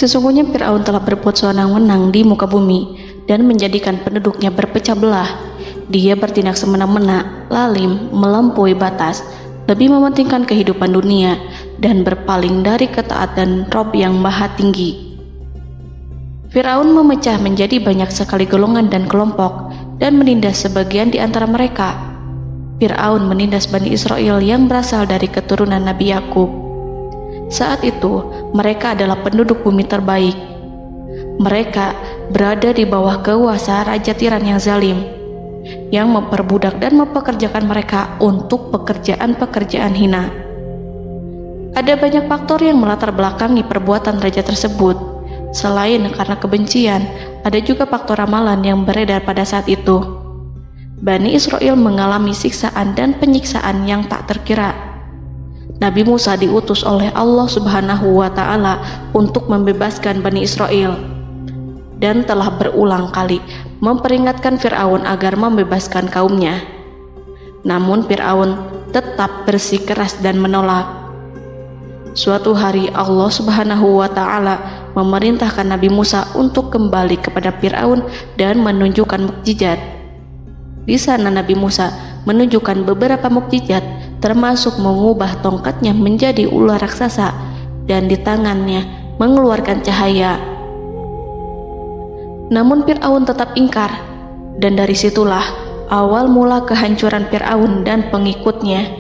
Sesungguhnya Fir'aun telah berbuat sewenang-wenang di muka bumi dan menjadikan penduduknya berpecah belah. Dia bertindak semena-mena, lalim, melampaui batas, lebih mementingkan kehidupan dunia dan berpaling dari ketaatan Rob yang Maha Tinggi. Fir'aun memecah menjadi banyak sekali golongan dan kelompok dan menindas sebagian di antara mereka. Fir'aun menindas Bani Israel yang berasal dari keturunan Nabi Yakub. Saat itu, mereka adalah penduduk bumi terbaik. Mereka berada di bawah kuasa Raja Tiran yang zalim, yang memperbudak dan mempekerjakan mereka untuk pekerjaan-pekerjaan hina. Ada banyak faktor yang melatar belakangi perbuatan raja tersebut. Selain karena kebencian, ada juga faktor ramalan yang beredar pada saat itu. Bani Israel mengalami siksaan dan penyiksaan yang tak terkira. Nabi Musa diutus oleh Allah Subhanahu wa Ta'ala untuk membebaskan Bani Israel dan telah berulang kali memperingatkan Fir'aun agar membebaskan kaumnya. Namun Fir'aun tetap bersikeras dan menolak. Suatu hari Allah Subhanahu wa Ta'ala memerintahkan Nabi Musa untuk kembali kepada Fir'aun dan menunjukkan mukjizat. Di sana Nabi Musa menunjukkan beberapa mukjizat, termasuk mengubah tongkatnya menjadi ular raksasa dan di tangannya mengeluarkan cahaya. Namun Fir'aun tetap ingkar, dan dari situlah awal mula kehancuran Fir'aun dan pengikutnya.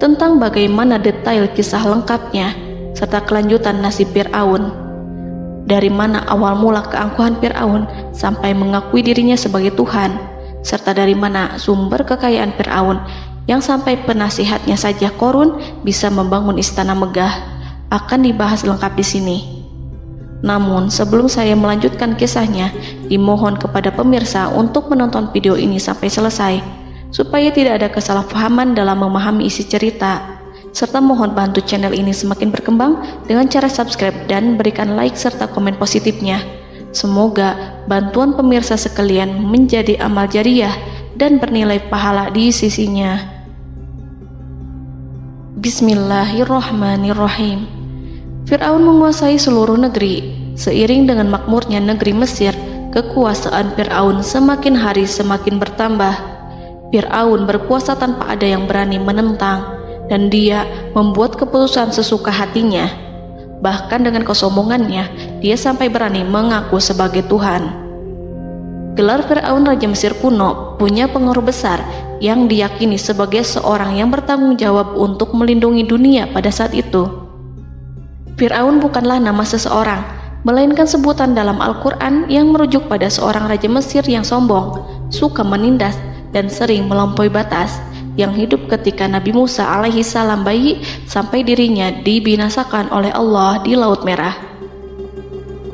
Tentang bagaimana detail kisah lengkapnya serta kelanjutan nasib Fir'aun, dari mana awal mula keangkuhan Fir'aun sampai mengakui dirinya sebagai Tuhan, serta dari mana sumber kekayaan Fir'aun yang sampai penasihatnya saja Qorun bisa membangun istana megah, akan dibahas lengkap di sini. Namun sebelum saya melanjutkan kisahnya, dimohon kepada pemirsa untuk menonton video ini sampai selesai, supaya tidak ada kesalahpahaman dalam memahami isi cerita, serta mohon bantu channel ini semakin berkembang dengan cara subscribe dan berikan like serta komen positifnya. Semoga bantuan pemirsa sekalian menjadi amal jariah dan bernilai pahala di sisinya. Bismillahirrahmanirrahim. Fir'aun menguasai seluruh negeri. Seiring dengan makmurnya negeri Mesir, kekuasaan Fir'aun semakin hari semakin bertambah. Fir'aun berkuasa tanpa ada yang berani menentang, dan dia membuat keputusan sesuka hatinya. Bahkan dengan kesombongannya, dia sampai berani mengaku sebagai Tuhan. Gelar Fir'aun Raja Mesir kuno punya pengaruh besar yang diyakini sebagai seorang yang bertanggung jawab untuk melindungi dunia pada saat itu. Fir'aun bukanlah nama seseorang, melainkan sebutan dalam Al-Quran yang merujuk pada seorang Raja Mesir yang sombong, suka menindas, dan sering melampaui batas, yang hidup ketika Nabi Musa alaihi salam bayi sampai dirinya dibinasakan oleh Allah di Laut Merah.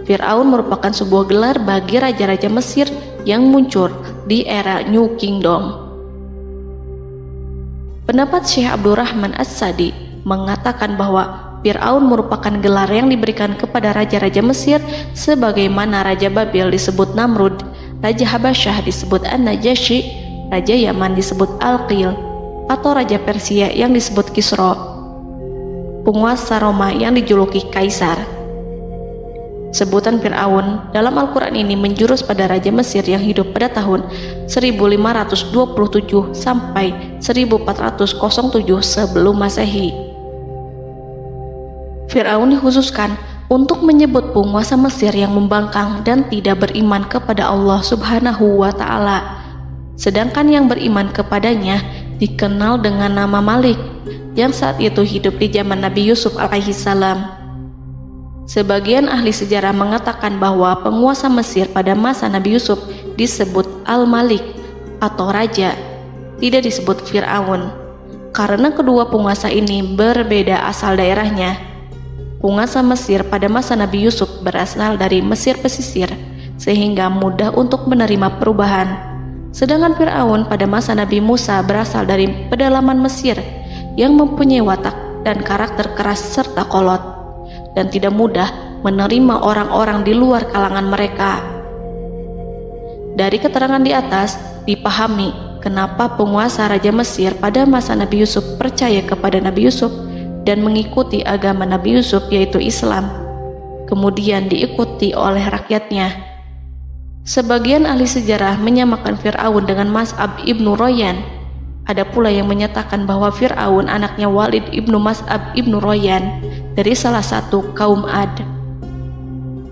Fir'aun merupakan sebuah gelar bagi raja-raja Mesir yang muncul di era New Kingdom. Pendapat Syekh Abdurrahman As-Sadi mengatakan bahwa Fir'aun merupakan gelar yang diberikan kepada raja-raja Mesir, sebagaimana Raja Babil disebut Namrud, Raja Habasyah disebut An-Najasyi, Raja Yaman disebut Al-Qil, atau Raja Persia yang disebut Kisra, penguasa Roma yang dijuluki Kaisar. Sebutan Fir'aun dalam Al-Quran ini menjurus pada Raja Mesir yang hidup pada tahun 1527 sampai 1407 sebelum Masehi. Fir'aun dikhususkan untuk menyebut penguasa Mesir yang membangkang dan tidak beriman kepada Allah Subhanahu wa Ta'ala, sedangkan yang beriman kepadanya dikenal dengan nama Malik, yang saat itu hidup di zaman Nabi Yusuf alaihi salam. Sebagian ahli sejarah mengatakan bahwa penguasa Mesir pada masa Nabi Yusuf disebut Al-Malik atau Raja, tidak disebut Fir'aun, karena kedua penguasa ini berbeda asal daerahnya. Penguasa Mesir pada masa Nabi Yusuf berasal dari Mesir pesisir, sehingga mudah untuk menerima perubahan. Sedangkan Fir'aun pada masa Nabi Musa berasal dari pedalaman Mesir yang mempunyai watak dan karakter keras serta kolot, dan tidak mudah menerima orang-orang di luar kalangan mereka. Dari keterangan di atas dipahami kenapa penguasa Raja Mesir pada masa Nabi Yusuf percaya kepada Nabi Yusuf dan mengikuti agama Nabi Yusuf, yaitu Islam. kemudian diikuti oleh rakyatnya. Sebagian ahli sejarah menyamakan Fir'aun dengan Mas'ab ibnu Royan. Ada pula yang menyatakan bahwa Fir'aun anaknya Walid ibnu Mas'ab ibnu Royan dari salah satu kaum Ad.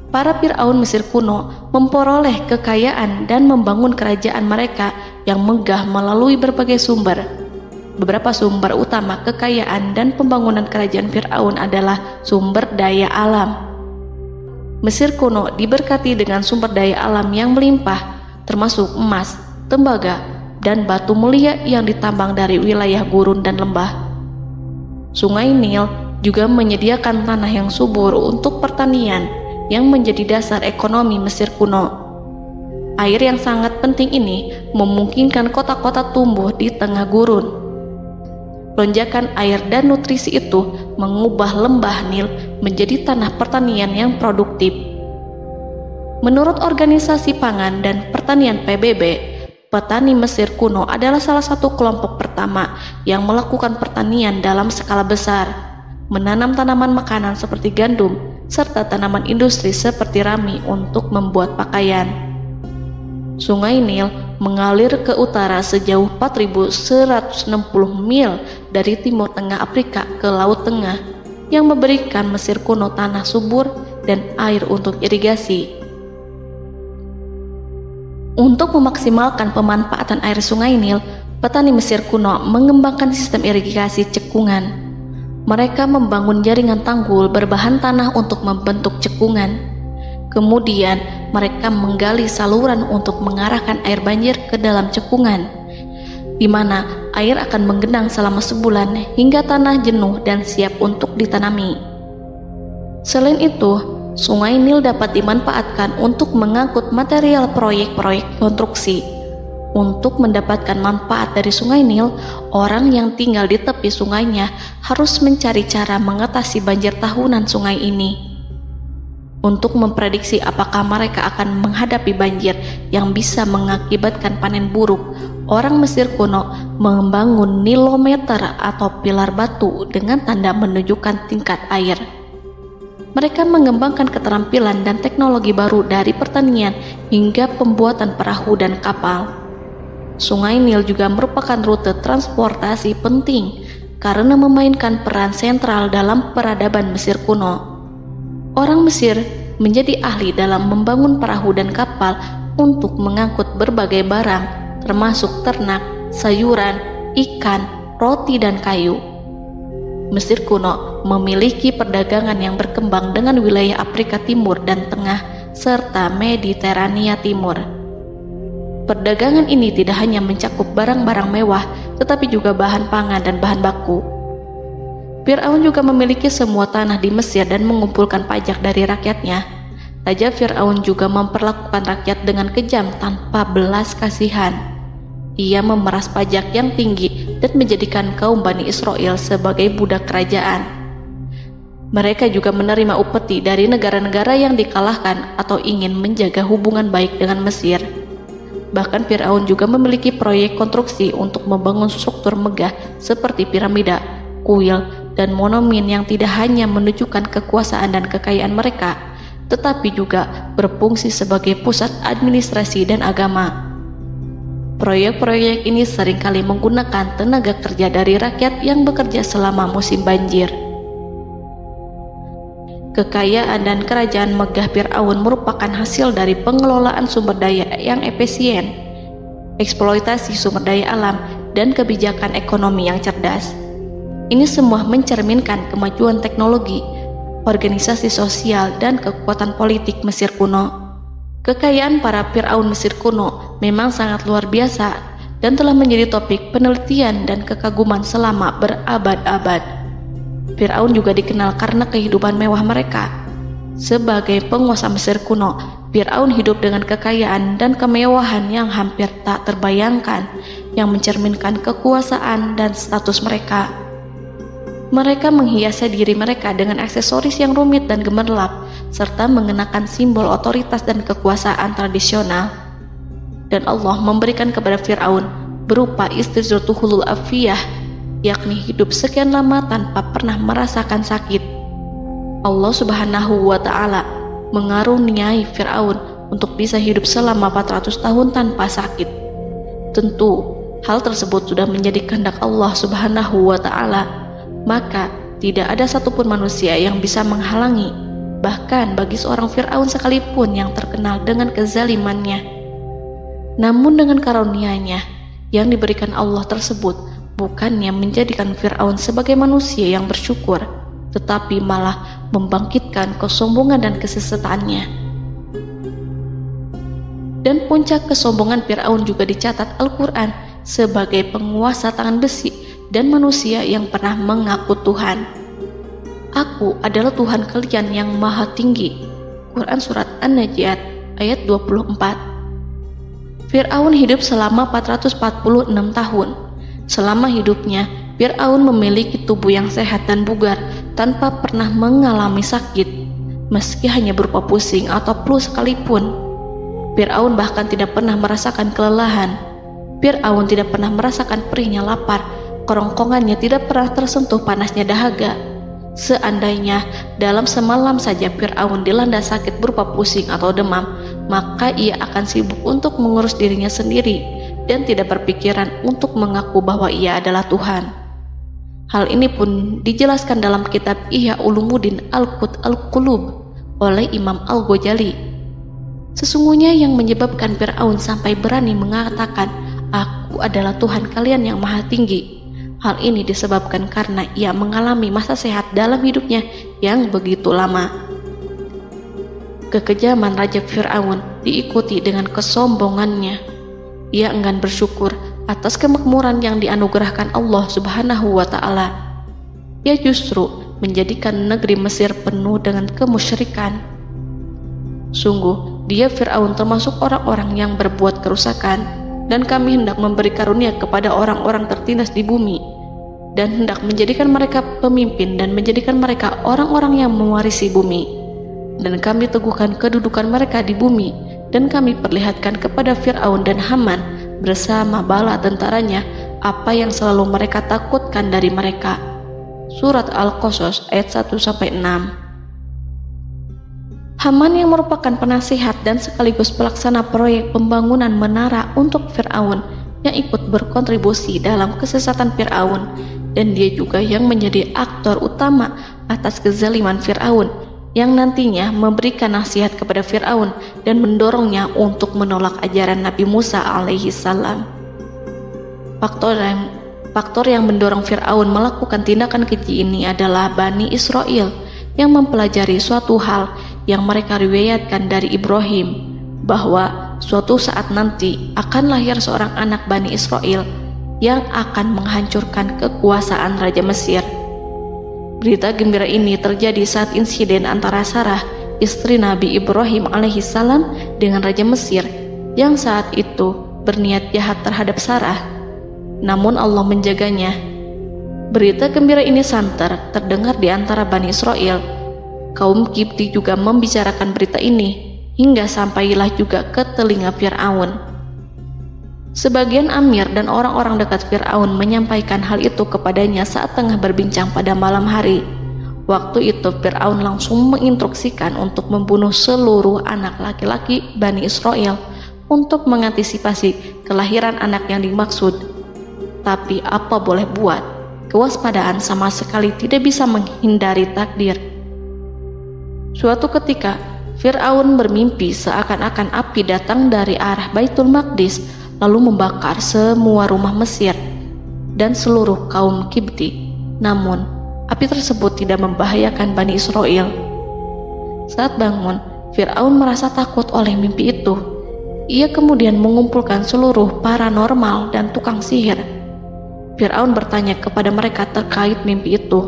Para Fir'aun Mesir kuno memperoleh kekayaan dan membangun kerajaan mereka yang megah melalui berbagai sumber. Beberapa sumber utama kekayaan dan pembangunan kerajaan Fir'aun adalah sumber daya alam. Mesir kuno diberkati dengan sumber daya alam yang melimpah, termasuk emas, tembaga, dan batu mulia yang ditambang dari wilayah gurun dan lembah. Sungai Nil juga menyediakan tanah yang subur untuk pertanian yang menjadi dasar ekonomi Mesir kuno. Air yang sangat penting ini memungkinkan kota-kota tumbuh di tengah gurun. Lonjakan air dan nutrisi itu mengubah lembah Nil menjadi tanah pertanian yang produktif. Menurut Organisasi Pangan dan Pertanian PBB, petani Mesir kuno adalah salah satu kelompok pertama yang melakukan pertanian dalam skala besar, menanam tanaman makanan seperti gandum, serta tanaman industri seperti rami untuk membuat pakaian. Sungai Nil mengalir ke utara sejauh 4.160 mil dari timur tengah Afrika ke Laut Tengah, yang memberikan Mesir kuno tanah subur dan air untuk irigasi. Untuk memaksimalkan pemanfaatan air Sungai Nil, petani Mesir kuno mengembangkan sistem irigasi cekungan. Mereka membangun jaringan tanggul berbahan tanah untuk membentuk cekungan. Kemudian mereka menggali saluran untuk mengarahkan air banjir ke dalam cekungan, di mana air akan menggenang selama sebulan hingga tanah jenuh dan siap untuk ditanami. Selain itu, Sungai Nil dapat dimanfaatkan untuk mengangkut material proyek-proyek konstruksi. Untuk mendapatkan manfaat dari Sungai Nil, orang yang tinggal di tepi sungainya harus mencari cara mengatasi banjir tahunan sungai ini. Untuk memprediksi apakah mereka akan menghadapi banjir yang bisa mengakibatkan panen buruk, orang Mesir kuno membangun nilometer atau pilar batu dengan tanda menunjukkan tingkat air. Mereka mengembangkan keterampilan dan teknologi baru dari pertanian hingga pembuatan perahu dan kapal. Sungai Nil juga merupakan rute transportasi penting karena memainkan peran sentral dalam peradaban Mesir kuno. Orang Mesir menjadi ahli dalam membangun perahu dan kapal untuk mengangkut berbagai barang, termasuk ternak, sayuran, ikan, roti, dan kayu. Mesir kuno memiliki perdagangan yang berkembang dengan wilayah Afrika Timur dan Tengah serta Mediterania Timur. Perdagangan ini tidak hanya mencakup barang-barang mewah, tetapi juga bahan pangan dan bahan baku. Fir'aun juga memiliki semua tanah di Mesir dan mengumpulkan pajak dari rakyatnya. Raja Fir'aun juga memperlakukan rakyat dengan kejam tanpa belas kasihan. Ia memeras pajak yang tinggi dan menjadikan kaum Bani Israel sebagai budak kerajaan. Mereka juga menerima upeti dari negara-negara yang dikalahkan atau ingin menjaga hubungan baik dengan Mesir. Bahkan Fir'aun juga memiliki proyek konstruksi untuk membangun struktur megah seperti piramida, kuil, dan monumen yang tidak hanya menunjukkan kekuasaan dan kekayaan mereka, tetapi juga berfungsi sebagai pusat administrasi dan agama. Proyek-proyek ini seringkali menggunakan tenaga kerja dari rakyat yang bekerja selama musim banjir. Kekayaan dan kerajaan megah Fir'aun merupakan hasil dari pengelolaan sumber daya yang efisien, eksploitasi sumber daya alam, dan kebijakan ekonomi yang cerdas. Ini semua mencerminkan kemajuan teknologi, organisasi sosial, dan kekuatan politik Mesir kuno. Kekayaan para Fir'aun Mesir kuno memang sangat luar biasa dan telah menjadi topik penelitian dan kekaguman selama berabad-abad. Fir'aun juga dikenal karena kehidupan mewah mereka. Sebagai penguasa Mesir kuno, Fir'aun hidup dengan kekayaan dan kemewahan yang hampir tak terbayangkan, yang mencerminkan kekuasaan dan status mereka. Mereka menghiasi diri mereka dengan aksesoris yang rumit dan gemerlap, serta mengenakan simbol otoritas dan kekuasaan tradisional. Dan Allah memberikan kepada Fir'aun berupa istidratuhul afiyah, yakni hidup sekian lama tanpa pernah merasakan sakit. Allah Subhanahu wa Ta'ala mengaruniai Fir'aun untuk bisa hidup selama 400 tahun tanpa sakit. Tentu hal tersebut sudah menjadi kehendak Allah Subhanahu wa Ta'ala, maka tidak ada satupun manusia yang bisa menghalangi, bahkan bagi seorang Fir'aun sekalipun yang terkenal dengan kezalimannya. Namun dengan karunia-Nya yang diberikan Allah tersebut bukannya menjadikan Fir'aun sebagai manusia yang bersyukur, tetapi malah membangkitkan kesombongan dan kesesataannya. Dan puncak kesombongan Fir'aun juga dicatat Al-Quran sebagai penguasa tangan besi dan manusia yang pernah mengaku Tuhan. Aku adalah Tuhan kalian yang maha tinggi. Quran Surat An-Najiat ayat 24. Fir'aun hidup selama 446 tahun. Selama hidupnya, Fir'aun memiliki tubuh yang sehat dan bugar tanpa pernah mengalami sakit, meski hanya berupa pusing atau flu sekalipun. Fir'aun bahkan tidak pernah merasakan kelelahan. Fir'aun tidak pernah merasakan perihnya lapar, kerongkongannya tidak pernah tersentuh panasnya dahaga. Seandainya dalam semalam saja Fir'aun dilanda sakit berupa pusing atau demam, maka ia akan sibuk untuk mengurus dirinya sendiri dan tidak berpikiran untuk mengaku bahwa ia adalah Tuhan. Hal ini pun dijelaskan dalam kitab Ihya Ulumuddin Al-Qut Al-Qulub oleh Imam Al-Ghazali. Sesungguhnya yang menyebabkan Fir'aun sampai berani mengatakan, "Aku adalah Tuhan kalian yang maha tinggi," hal ini disebabkan karena ia mengalami masa sehat dalam hidupnya yang begitu lama. Kekejaman Raja Fir'aun diikuti dengan kesombongannya. Ia enggan bersyukur atas kemakmuran yang dianugerahkan Allah Subhanahu wa Ta'ala. Ia justru menjadikan negeri Mesir penuh dengan kemusyrikan. Sungguh, dia Fir'aun termasuk orang-orang yang berbuat kerusakan, dan kami hendak memberi karunia kepada orang-orang tertindas di bumi, dan hendak menjadikan mereka pemimpin dan menjadikan mereka orang-orang yang mewarisi bumi. Dan kami teguhkan kedudukan mereka di bumi, dan kami perlihatkan kepada Fir'aun dan Haman bersama bala tentaranya apa yang selalu mereka takutkan dari mereka. Surat Al-Qasas ayat 1-6. Haman yang merupakan penasihat dan sekaligus pelaksana proyek pembangunan menara untuk Fir'aun yang ikut berkontribusi dalam kesesatan Fir'aun, dan dia juga yang menjadi aktor utama atas kezaliman Fir'aun yang nantinya memberikan nasihat kepada Fir'aun dan mendorongnya untuk menolak ajaran Nabi Musa alaihi salam. Faktor yang mendorong Fir'aun melakukan tindakan keji ini adalah Bani Israel yang mempelajari suatu hal yang mereka riwayatkan dari Ibrahim, bahwa suatu saat nanti akan lahir seorang anak Bani Israel yang akan menghancurkan kekuasaan Raja Mesir. Berita gembira ini terjadi saat insiden antara Sarah, istri Nabi Ibrahim alaihissalam, dengan Raja Mesir yang saat itu berniat jahat terhadap Sarah. Namun Allah menjaganya. Berita gembira ini santer terdengar di antara Bani Israel. Kaum Kipti juga membicarakan berita ini, hingga sampailah juga ke telinga Fir'aun. Sebagian amir dan orang-orang dekat Fir'aun menyampaikan hal itu kepadanya saat tengah berbincang pada malam hari. Waktu itu Fir'aun langsung menginstruksikan untuk membunuh seluruh anak laki-laki Bani Israel untuk mengantisipasi kelahiran anak yang dimaksud. Tapi apa boleh buat, kewaspadaan sama sekali tidak bisa menghindari takdir. Suatu ketika Fir'aun bermimpi seakan-akan api datang dari arah Baitul Maqdis lalu membakar semua rumah Mesir dan seluruh kaum Kipti. Namun, api tersebut tidak membahayakan Bani Israel. Saat bangun, Fir'aun merasa takut oleh mimpi itu. Ia kemudian mengumpulkan seluruh paranormal dan tukang sihir. Fir'aun bertanya kepada mereka terkait mimpi itu.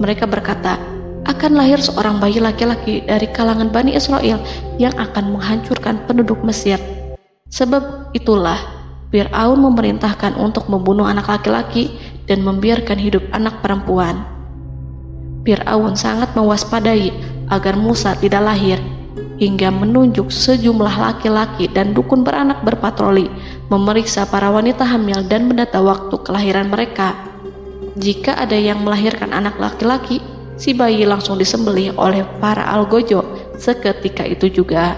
Mereka berkata, akan lahir seorang bayi laki-laki dari kalangan Bani Israel yang akan menghancurkan penduduk Mesir. Sebab itulah Fir'aun memerintahkan untuk membunuh anak laki-laki dan membiarkan hidup anak perempuan. Fir'aun sangat mewaspadai agar Musa tidak lahir, hingga menunjuk sejumlah laki-laki dan dukun beranak berpatroli memeriksa para wanita hamil dan mendata waktu kelahiran mereka. Jika ada yang melahirkan anak laki-laki, si bayi langsung disembelih oleh para algojo seketika itu juga.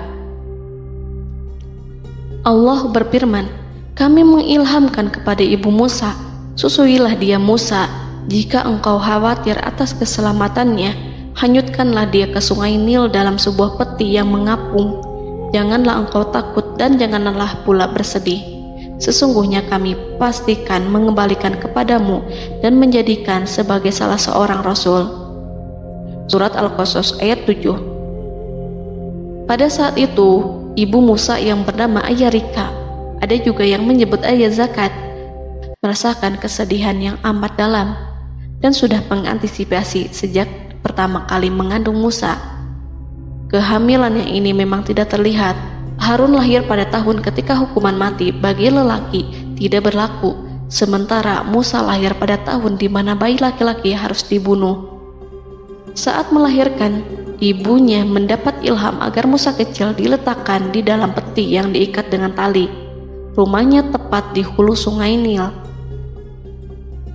Allah berfirman, kami mengilhamkan kepada ibu Musa, susuilah dia Musa, jika engkau khawatir atas keselamatannya, hanyutkanlah dia ke sungai Nil dalam sebuah peti yang mengapung. Janganlah engkau takut dan janganlah pula bersedih. Sesungguhnya kami pastikan mengembalikan kepadamu dan menjadikan sebagai salah seorang rasul. Surat Al-Qasas ayat 7. Pada saat itu, ibu Musa yang bernama Ayarika, ada juga yang menyebut Ayah Zakat, merasakan kesedihan yang amat dalam dan sudah mengantisipasi sejak pertama kali mengandung Musa. Kehamilannya ini memang tidak terlihat. Harun lahir pada tahun ketika hukuman mati bagi lelaki tidak berlaku, sementara Musa lahir pada tahun di mana bayi laki-laki harus dibunuh. Saat melahirkan, ibunya mendapat ilham agar Musa kecil diletakkan di dalam peti yang diikat dengan tali. Rumahnya tepat di hulu sungai Nil.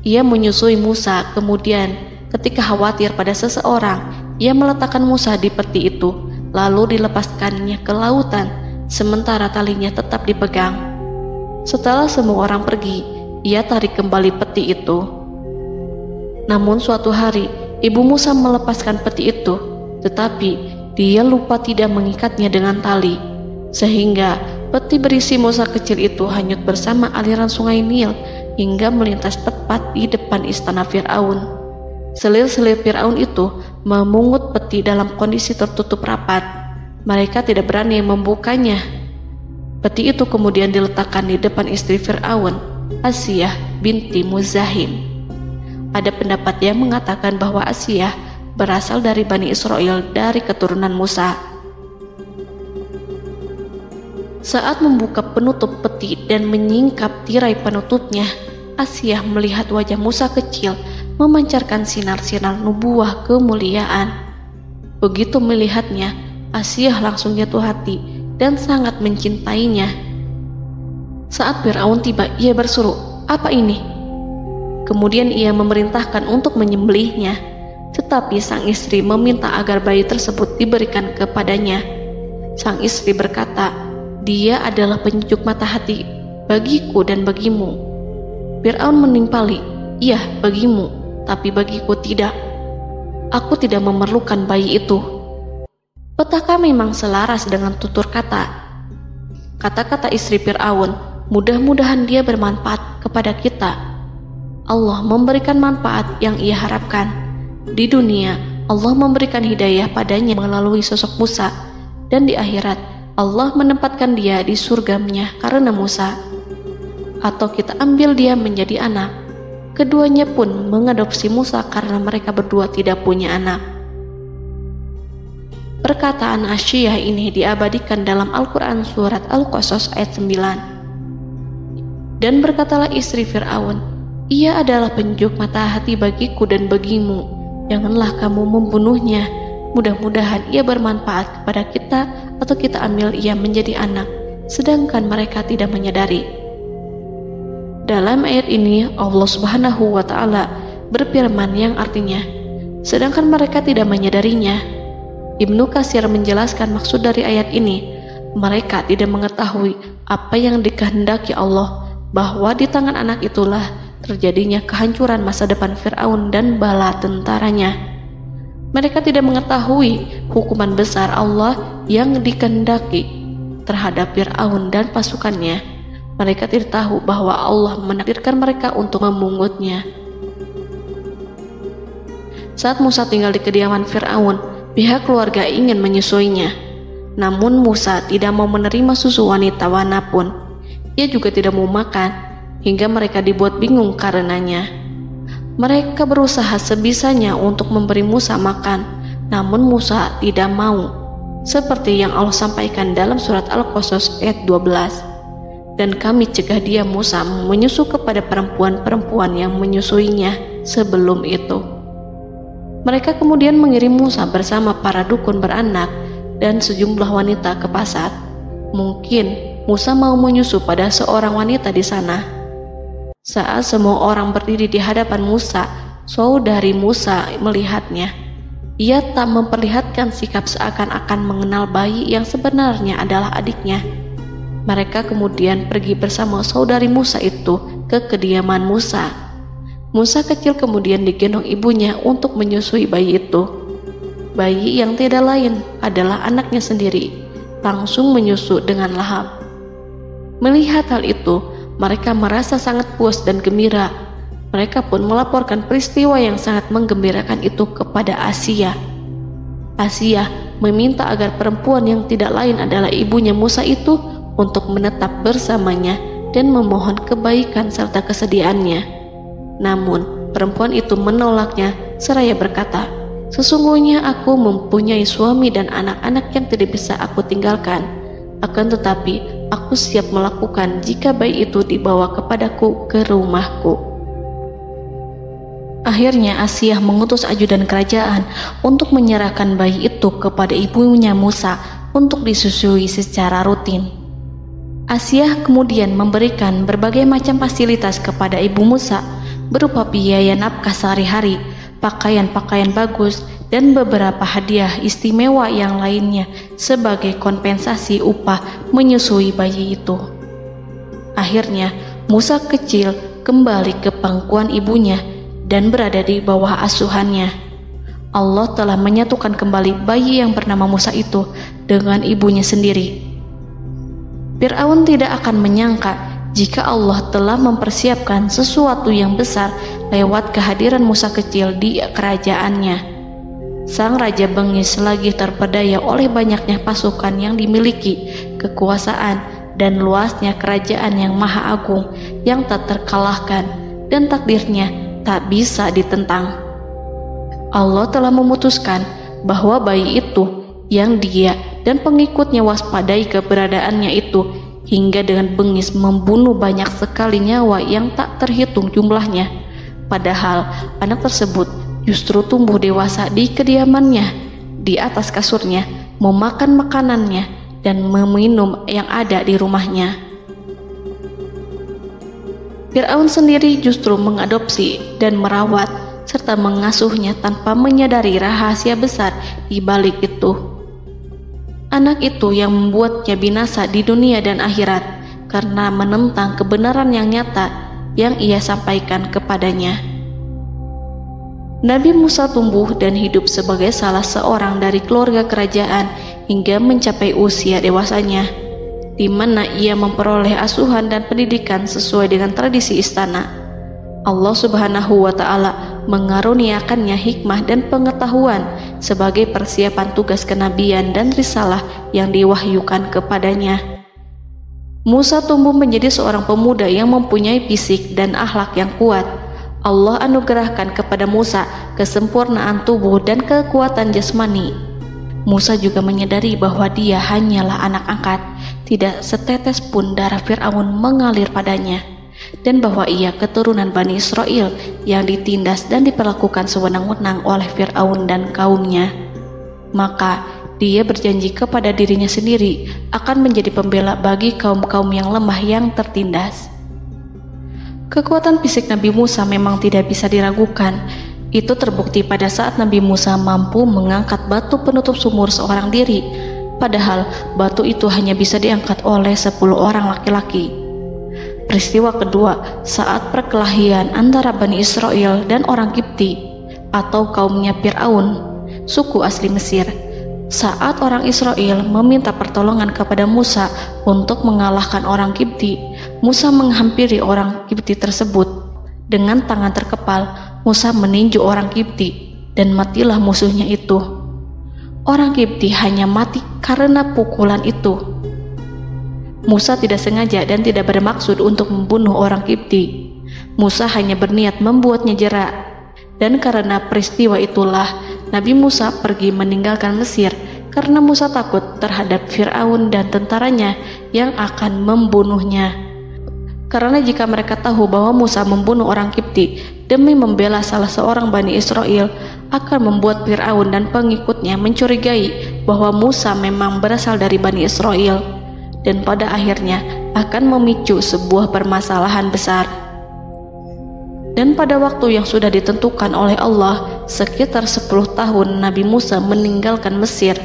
Ia menyusui Musa, kemudian ketika khawatir pada seseorang, ia meletakkan Musa di peti itu, lalu dilepaskannya ke lautan, sementara talinya tetap dipegang. Setelah semua orang pergi, ia tarik kembali peti itu. Namun suatu hari, ibu Musa melepaskan peti itu, tetapi dia lupa tidak mengikatnya dengan tali, sehingga peti berisi Musa kecil itu hanyut bersama aliran sungai Nil hingga melintas tepat di depan istana Fir'aun. Selir-selir Fir'aun itu memungut peti dalam kondisi tertutup rapat. Mereka tidak berani membukanya. Peti itu kemudian diletakkan di depan istri Fir'aun, Asiyah binti Muzahim. Ada pendapat yang mengatakan bahwa Asiyah berasal dari Bani Israel dari keturunan Musa. Saat membuka penutup peti dan menyingkap tirai penutupnya, Asiyah melihat wajah Musa kecil memancarkan sinar-sinar nubuah kemuliaan. Begitu melihatnya, Asiyah langsung jatuh hati dan sangat mencintainya. Saat Fir'aun tiba, ia berseru, "Apa ini?" Kemudian ia memerintahkan untuk menyembelihnya, tetapi sang istri meminta agar bayi tersebut diberikan kepadanya. Sang istri berkata, "Dia adalah penyejuk mata hati bagiku dan bagimu." Fir'aun menimpali, "Iya, bagimu, tapi bagiku tidak. Aku tidak memerlukan bayi itu." Petaka memang selaras dengan tutur kata. Kata-kata istri Fir'aun, mudah-mudahan dia bermanfaat kepada kita. Allah memberikan manfaat yang ia harapkan. Di dunia, Allah memberikan hidayah padanya melalui sosok Musa, dan di akhirat, Allah menempatkan dia di surganya karena Musa. Atau kita ambil dia menjadi anak. Keduanya pun mengadopsi Musa karena mereka berdua tidak punya anak. Perkataan Asiyah ini diabadikan dalam Al-Quran surat Al-Qasas ayat 9. Dan berkatalah istri Fir'aun, "Ia adalah penyejuk mata hati bagiku dan bagimu. Janganlah kamu membunuhnya. Mudah-mudahan ia bermanfaat kepada kita, atau kita ambil ia menjadi anak, sedangkan mereka tidak menyadari." Dalam ayat ini Allah Subhanahu wa Ta'ala berfirman yang artinya, sedangkan mereka tidak menyadarinya. Ibnu Katsir menjelaskan maksud dari ayat ini, mereka tidak mengetahui apa yang dikehendaki Allah, bahwa di tangan anak itulah terjadinya kehancuran masa depan Fir'aun dan bala tentaranya. Mereka tidak mengetahui hukuman besar Allah yang dikehendaki terhadap Fir'aun dan pasukannya. Mereka tidak tahu bahwa Allah menakdirkan mereka untuk memungutnya. Saat Musa tinggal di kediaman Fir'aun, pihak keluarga ingin menyusuinya. Namun Musa tidak mau menerima susu wanita manapun. Ia juga tidak mau makan, hingga mereka dibuat bingung karenanya. Mereka berusaha sebisanya untuk memberi Musa makan, namun Musa tidak mau. Seperti yang Allah sampaikan dalam surat Al-Qasas ayat 12. Dan kami cegah dia Musa menyusu kepada perempuan-perempuan yang menyusuinya sebelum itu. Mereka kemudian mengirim Musa bersama para dukun beranak dan sejumlah wanita ke pasar. Mungkin Musa mau menyusu pada seorang wanita di sana. Saat semua orang berdiri di hadapan Musa, saudari Musa melihatnya. Ia tak memperlihatkan sikap seakan-akan mengenal bayi yang sebenarnya adalah adiknya. Mereka kemudian pergi bersama saudari Musa itu ke kediaman Musa. Musa kecil kemudian digendong ibunya untuk menyusui bayi itu. Bayi yang tidak lain adalah anaknya sendiri, langsung menyusu dengan lahap. Melihat hal itu, mereka merasa sangat puas dan gembira. Mereka pun melaporkan peristiwa yang sangat menggembirakan itu kepada Asia. Asia meminta agar perempuan yang tidak lain adalah ibunya Musa itu untuk menetap bersamanya dan memohon kebaikan serta kesediaannya. Namun, perempuan itu menolaknya seraya berkata, "Sesungguhnya aku mempunyai suami dan anak-anak yang tidak bisa aku tinggalkan. Akan tetapi, aku siap melakukan jika bayi itu dibawa kepadaku ke rumahku." Akhirnya Asia mengutus ajudan kerajaan untuk menyerahkan bayi itu kepada ibunya Musa untuk disusui secara rutin. Asia kemudian memberikan berbagai macam fasilitas kepada ibu Musa, berupa biaya nafkah sehari-hari, pakaian-pakaian bagus, dan beberapa hadiah istimewa yang lainnya sebagai kompensasi upah menyusui bayi itu. Akhirnya, Musa kecil kembali ke pangkuan ibunya dan berada di bawah asuhannya. Allah telah menyatukan kembali bayi yang bernama Musa itu dengan ibunya sendiri. Fir'aun tidak akan menyangka jika Allah telah mempersiapkan sesuatu yang besar lewat kehadiran Musa kecil di kerajaannya. Sang raja bengis lagi terpedaya oleh banyaknya pasukan yang dimiliki, kekuasaan, dan luasnya kerajaan yang maha agung yang tak terkalahkan, dan takdirnya tak bisa ditentang. Allah telah memutuskan bahwa bayi itu yang dia dan pengikutnya waspadai keberadaannya itu hingga dengan bengis membunuh banyak sekali nyawa yang tak terhitung jumlahnya. Padahal anak tersebut justru tumbuh dewasa di kediamannya, di atas kasurnya, memakan makanannya, dan meminum yang ada di rumahnya. Fir'aun sendiri justru mengadopsi dan merawat serta mengasuhnya tanpa menyadari rahasia besar di balik itu. Anak itu yang membuatnya binasa di dunia dan akhirat karena menentang kebenaran yang nyata yang ia sampaikan kepadanya. Nabi Musa tumbuh dan hidup sebagai salah seorang dari keluarga kerajaan hingga mencapai usia dewasanya, di mana ia memperoleh asuhan dan pendidikan sesuai dengan tradisi istana. Allah Subhanahu wa Ta'ala mengaruniakannya hikmah dan pengetahuan sebagai persiapan tugas kenabian dan risalah yang diwahyukan kepadanya. Musa tumbuh menjadi seorang pemuda yang mempunyai fisik dan akhlak yang kuat. Allah anugerahkan kepada Musa kesempurnaan tubuh dan kekuatan jasmani. Musa juga menyadari bahwa dia hanyalah anak angkat, tidak setetes pun darah Fir'aun mengalir padanya, dan bahwa ia keturunan Bani Israel yang ditindas dan diperlakukan sewenang-wenang oleh Fir'aun dan kaumnya. Maka dia berjanji kepada dirinya sendiri akan menjadi pembela bagi kaum-kaum yang lemah yang tertindas. Kekuatan fisik Nabi Musa memang tidak bisa diragukan. Itu terbukti pada saat Nabi Musa mampu mengangkat batu penutup sumur seorang diri, padahal batu itu hanya bisa diangkat oleh 10 orang laki-laki. Peristiwa kedua saat perkelahian antara Bani Israel dan orang Kipti atau kaumnya Fir'aun, suku asli Mesir. Saat orang Israel meminta pertolongan kepada Musa untuk mengalahkan orang Kipti, Musa menghampiri orang Kipti tersebut. Dengan tangan terkepal, Musa meninju orang Kipti dan matilah musuhnya itu. Orang Kipti hanya mati karena pukulan itu. Musa tidak sengaja dan tidak bermaksud untuk membunuh orang Kipti. Musa hanya berniat membuatnya jera. Dan karena peristiwa itulah Nabi Musa pergi meninggalkan Mesir karena Musa takut terhadap Fir'aun dan tentaranya yang akan membunuhnya. Karena jika mereka tahu bahwa Musa membunuh orang Kipti demi membela salah seorang Bani Israel, akan membuat Fir'aun dan pengikutnya mencurigai bahwa Musa memang berasal dari Bani Israel, dan pada akhirnya akan memicu sebuah permasalahan besar. Dan pada waktu yang sudah ditentukan oleh Allah, sekitar 10 tahun Nabi Musa meninggalkan Mesir.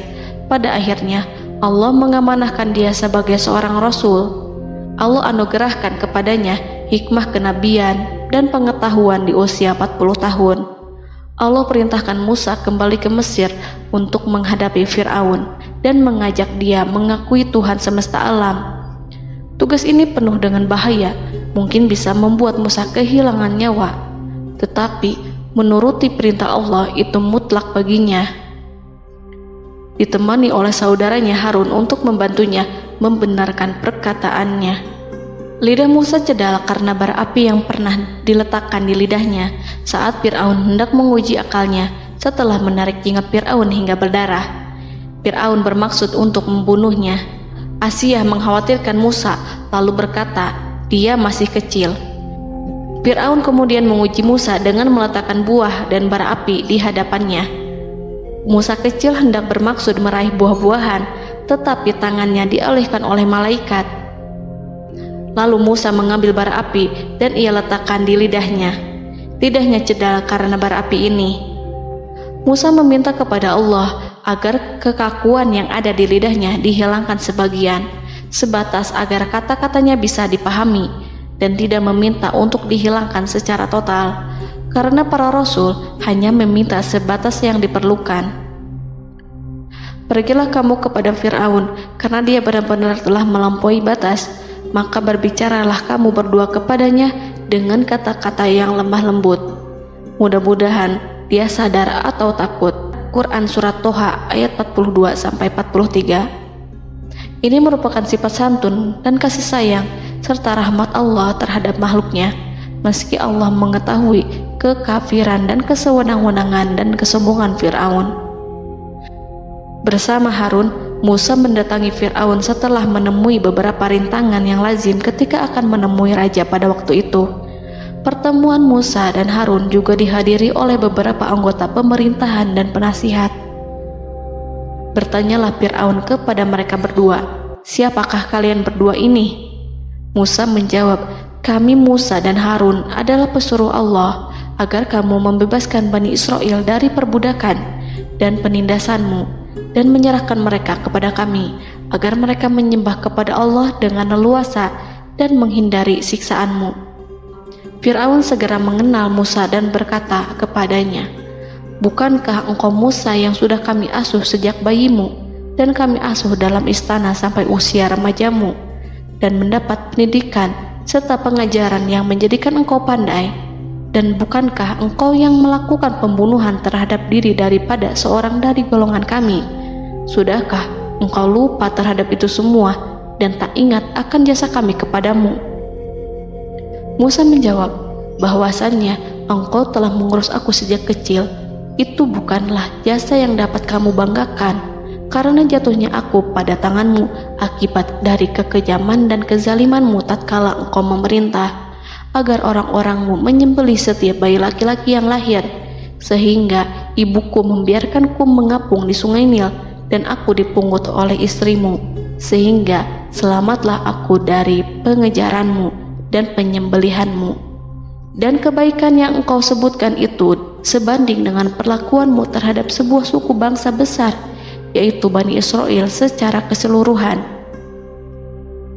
Pada akhirnya Allah mengamanahkan dia sebagai seorang rasul. Allah anugerahkan kepadanya hikmah kenabian dan pengetahuan di usia 40 tahun. Allah perintahkan Musa kembali ke Mesir untuk menghadapi Fir'aun dan mengajak dia mengakui Tuhan semesta alam. Tugas ini penuh dengan bahaya, mungkin bisa membuat Musa kehilangan nyawa, tetapi menuruti perintah Allah itu mutlak baginya. Ditemani oleh saudaranya Harun untuk membantunya membenarkan perkataannya. Lidah Musa cedal karena bara api yang pernah diletakkan di lidahnya saat Fir'aun hendak menguji akalnya setelah menarik jingat Fir'aun hingga berdarah. Fir'aun bermaksud untuk membunuhnya. Asyah mengkhawatirkan Musa lalu berkata, dia masih kecil. Fir'aun kemudian menguji Musa dengan meletakkan buah dan bara api di hadapannya. Musa kecil hendak bermaksud meraih buah-buahan, tetapi tangannya dialihkan oleh malaikat. Lalu Musa mengambil bara api dan ia letakkan di lidahnya. Lidahnya cedal karena bara api ini. Musa meminta kepada Allah agar kekakuan yang ada di lidahnya dihilangkan sebagian, sebatas agar kata-katanya bisa dipahami, dan tidak meminta untuk dihilangkan secara total, karena para rasul hanya meminta sebatas yang diperlukan. Pergilah kamu kepada Fir'aun, karena dia benar-benar telah melampaui batas, maka berbicaralah kamu berdua kepadanya dengan kata-kata yang lemah lembut. Mudah-mudahan dia sadar atau takut. Quran Surat Toha ayat 42-43. Ini merupakan sifat santun dan kasih sayang serta rahmat Allah terhadap makhluknya, meski Allah mengetahui kekafiran dan kesewenang-wenangan dan kesombongan Fir'aun. Bersama Harun, Musa mendatangi Fir'aun setelah menemui beberapa rintangan yang lazim ketika akan menemui raja pada waktu itu. Pertemuan Musa dan Harun juga dihadiri oleh beberapa anggota pemerintahan dan penasihat. Bertanyalah Fir'aun kepada mereka berdua, siapakah kalian berdua ini? Musa menjawab, kami Musa dan Harun adalah pesuruh Allah agar kamu membebaskan Bani Israel dari perbudakan dan penindasanmu dan menyerahkan mereka kepada kami agar mereka menyembah kepada Allah dengan leluasa dan menghindari siksaanmu. Fir'aun segera mengenal Musa dan berkata kepadanya, bukankah engkau Musa yang sudah kami asuh sejak bayimu dan kami asuh dalam istana sampai usia remajamu dan mendapat pendidikan serta pengajaran yang menjadikan engkau pandai? Dan bukankah engkau yang melakukan pembunuhan terhadap diri daripada seorang dari golongan kami? Sudahkah engkau lupa terhadap itu semua dan tak ingat akan jasa kami kepadamu? Musa menjawab, bahwasannya engkau telah mengurus aku sejak kecil. Itu bukanlah jasa yang dapat kamu banggakan, karena jatuhnya aku pada tanganmu akibat dari kekejaman dan kezalimanmu tatkala engkau memerintah agar orang-orangmu menyembelih setiap bayi laki-laki yang lahir, sehingga ibuku membiarkanku mengapung di sungai Nil dan aku dipungut oleh istrimu, sehingga selamatlah aku dari pengejaranmu dan penyembelihanmu. Dan kebaikan yang engkau sebutkan itu sebanding dengan perlakuanmu terhadap sebuah suku bangsa besar, yaitu Bani Israel secara keseluruhan,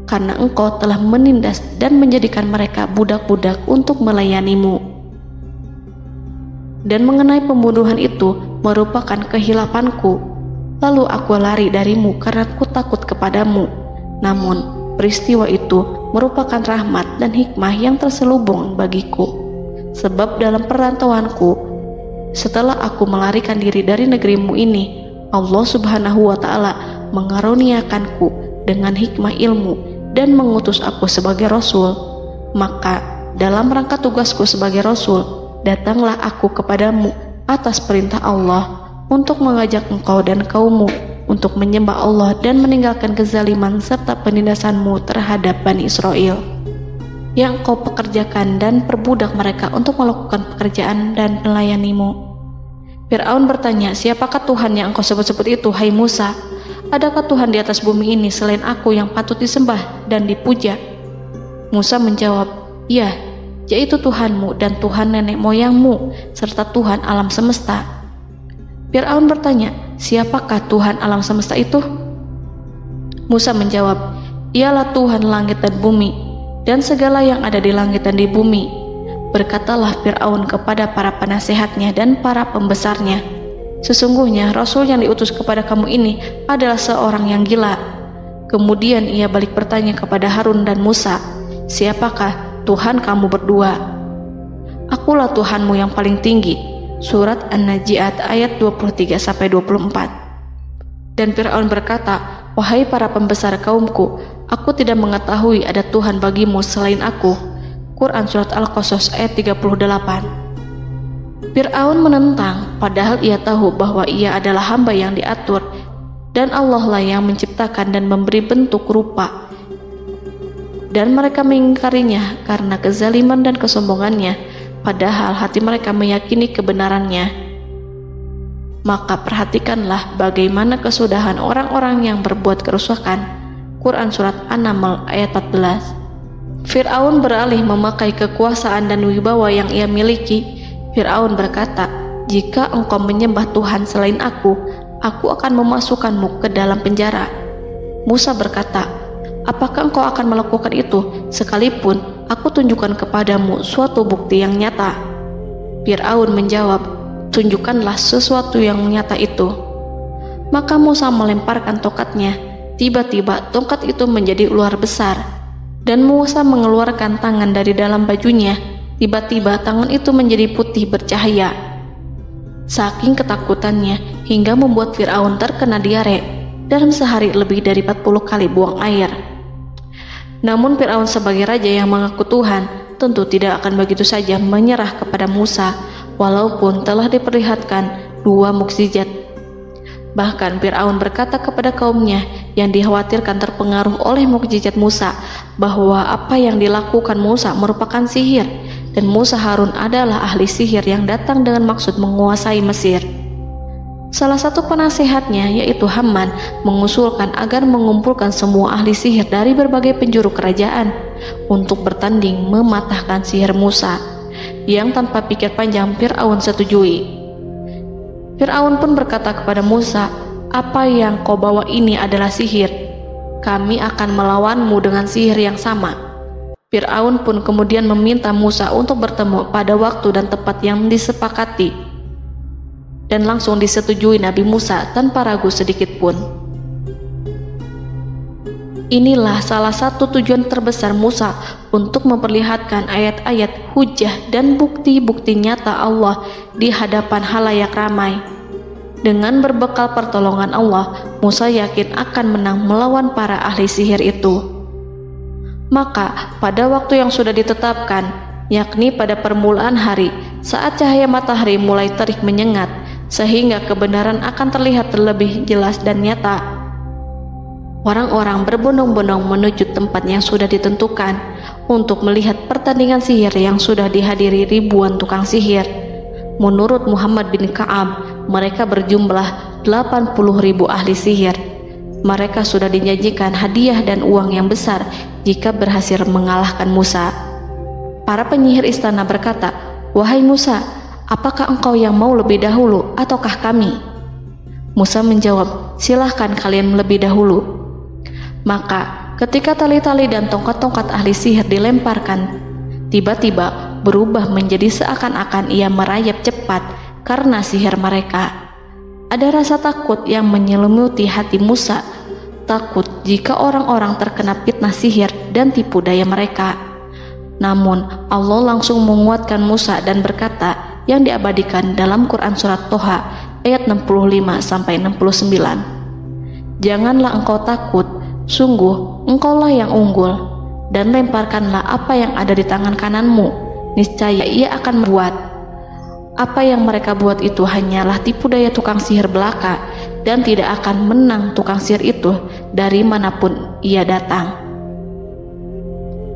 karena engkau telah menindas dan menjadikan mereka budak-budak untuk melayanimu. Dan mengenai pembunuhan itu merupakan kehilafanku, lalu aku lari darimu karena aku takut kepadamu. Namun peristiwa itu merupakan rahmat dan hikmah yang terselubung bagiku, sebab dalam perantauanku setelah aku melarikan diri dari negerimu ini, Allah Subhanahu wa Ta'ala mengaruniakanku dengan hikmah ilmu dan mengutus aku sebagai rasul. Maka dalam rangka tugasku sebagai rasul, datanglah aku kepadamu atas perintah Allah untuk mengajak engkau dan kaummu untuk menyembah Allah dan meninggalkan kezaliman serta penindasanmu terhadap Bani Israel yang kau pekerjakan dan perbudak mereka untuk melakukan pekerjaan dan melayanimu. Fir'aun bertanya, siapakah Tuhan yang engkau sebut-sebut itu, hai Musa? Adakah Tuhan di atas bumi ini selain aku yang patut disembah dan dipuja? Musa menjawab, ya, yaitu Tuhanmu dan Tuhan nenek moyangmu, serta Tuhan alam semesta. Fir'aun bertanya, siapakah Tuhan alam semesta itu? Musa menjawab, ialah Tuhan langit dan bumi, dan segala yang ada di langit dan di bumi. Berkatalah Fir'aun kepada para penasehatnya dan para pembesarnya, sesungguhnya Rasul yang diutus kepada kamu ini adalah seorang yang gila. Kemudian ia balik bertanya kepada Harun dan Musa, siapakah Tuhan kamu berdua? Akulah Tuhanmu yang paling tinggi. Surat An-Najiat ayat 23-24. Dan Fir'aun berkata, wahai para pembesar kaumku, aku tidak mengetahui ada Tuhan bagimu selain aku. Quran Surat Al-Qasas ayat 38. Fir'aun menentang, padahal ia tahu bahwa ia adalah hamba yang diatur, dan Allah lah yang menciptakan dan memberi bentuk rupa. Dan mereka mengingkarinya karena kezaliman dan kesombongannya, padahal hati mereka meyakini kebenarannya. Maka perhatikanlah bagaimana kesudahan orang-orang yang berbuat kerusakan. Quran Surat An-Naml ayat 14. Fir'aun beralih memakai kekuasaan dan wibawa yang ia miliki. Fir'aun berkata, jika engkau menyembah Tuhan selain aku akan memasukkanmu ke dalam penjara. Musa berkata, apakah engkau akan melakukan itu sekalipun aku tunjukkan kepadamu suatu bukti yang nyata? Fir'aun menjawab, tunjukkanlah sesuatu yang nyata itu. Maka Musa melemparkan tongkatnya. Tiba-tiba tongkat itu menjadi ular besar, dan Musa mengeluarkan tangan dari dalam bajunya. Tiba-tiba tangan itu menjadi putih bercahaya. Saking ketakutannya hingga membuat Fir'aun terkena diare. Dalam sehari lebih dari 40 kali buang air. Namun Fir'aun sebagai raja yang mengaku Tuhan tentu tidak akan begitu saja menyerah kepada Musa, walaupun telah diperlihatkan 2 mukjizat. Bahkan Fir'aun berkata kepada kaumnya yang dikhawatirkan terpengaruh oleh mukjizat Musa, bahwa apa yang dilakukan Musa merupakan sihir, dan Musa Harun adalah ahli sihir yang datang dengan maksud menguasai Mesir. Salah satu penasehatnya, yaitu Haman, mengusulkan agar mengumpulkan semua ahli sihir dari berbagai penjuru kerajaan untuk bertanding mematahkan sihir Musa, yang tanpa pikir panjang Fir'aun setujui. Fir'aun pun berkata kepada Musa, apa yang kau bawa ini adalah sihir. Kami akan melawanmu dengan sihir yang sama. Fir'aun pun kemudian meminta Musa untuk bertemu pada waktu dan tempat yang disepakati, dan langsung disetujui Nabi Musa tanpa ragu sedikit pun. Inilah salah satu tujuan terbesar Musa untuk memperlihatkan ayat-ayat hujah dan bukti-bukti nyata Allah di hadapan halayak ramai. Dengan berbekal pertolongan Allah, Musa yakin akan menang melawan para ahli sihir itu. Maka pada waktu yang sudah ditetapkan, yakni pada permulaan hari, saat cahaya matahari mulai terik menyengat, sehingga kebenaran akan terlihat terlebih jelas dan nyata, orang-orang berbondong-bondong menuju tempat yang sudah ditentukan untuk melihat pertandingan sihir yang sudah dihadiri ribuan tukang sihir. Menurut Muhammad bin Ka'ab, mereka berjumlah 80.000 ahli sihir. Mereka sudah dijanjikan hadiah dan uang yang besar jika berhasil mengalahkan Musa. Para penyihir istana berkata, wahai Musa, apakah engkau yang mau lebih dahulu ataukah kami? Musa menjawab, silahkan kalian lebih dahulu. Maka ketika tali-tali dan tongkat-tongkat ahli sihir dilemparkan, tiba-tiba berubah menjadi seakan-akan ia merayap cepat karena sihir mereka. Ada rasa takut yang menyelimuti hati Musa, takut jika orang-orang terkena fitnah sihir dan tipu daya mereka. Namun Allah langsung menguatkan Musa dan berkata, yang diabadikan dalam Quran Surat Toha ayat 65-69. Janganlah engkau takut, sungguh engkaulah yang unggul, dan lemparkanlah apa yang ada di tangan kananmu, niscaya ia akan membuat. Apa yang mereka buat itu hanyalah tipu daya tukang sihir belaka, dan tidak akan menang tukang sihir itu dari manapun ia datang.